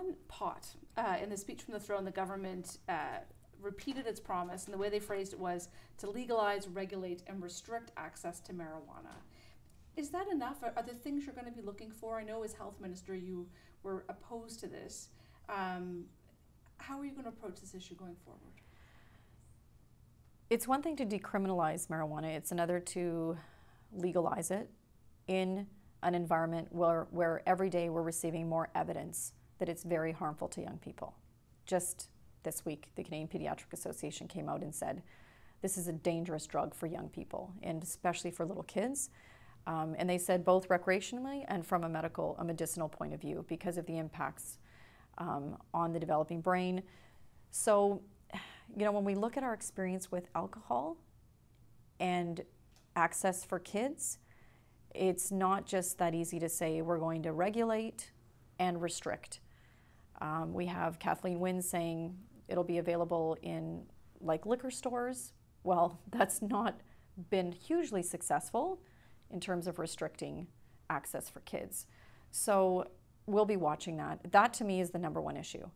on pot, in the speech from the throne, the government repeated its promise, and the way they phrased it was to legalize, regulate, and restrict access to marijuana. Is that enough? Are there things you're going to be looking for? I know as health minister you were opposed to this. How are you going to approach this issue going forward? It's one thing to decriminalize marijuana. It's another to legalize it in an environment where every day we're receiving more evidence that it's very harmful to young people. Just this week, the Canadian Pediatric Association came out and said this is a dangerous drug for young people, and especially for little kids. And they said both recreationally and from a medicinal point of view because of the impacts on the developing brain. So, you know, when we look at our experience with alcohol and access for kids, it's not just that easy to say we're going to regulate and restrict. We have Kathleen Wynne saying it'll be available in like liquor stores. Well, that's not been hugely successful in terms of restricting access for kids. So we'll be watching that. That to me is the number one issue.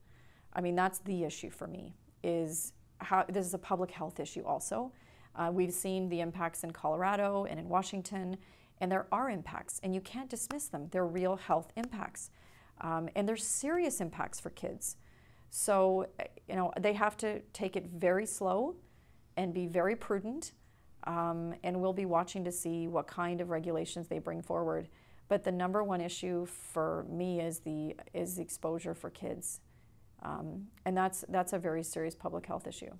I mean, that's the issue for me, is how this is a public health issue also. We've seen the impacts in Colorado and in Washington, and there are impacts, and you can't dismiss them. They're real health impacts, and they're serious impacts for kids. So, you know, they have to take it very slow and be very prudent, and we'll be watching to see what kind of regulations they bring forward. But the number one issue for me is the exposure for kids, and that's a very serious public health issue.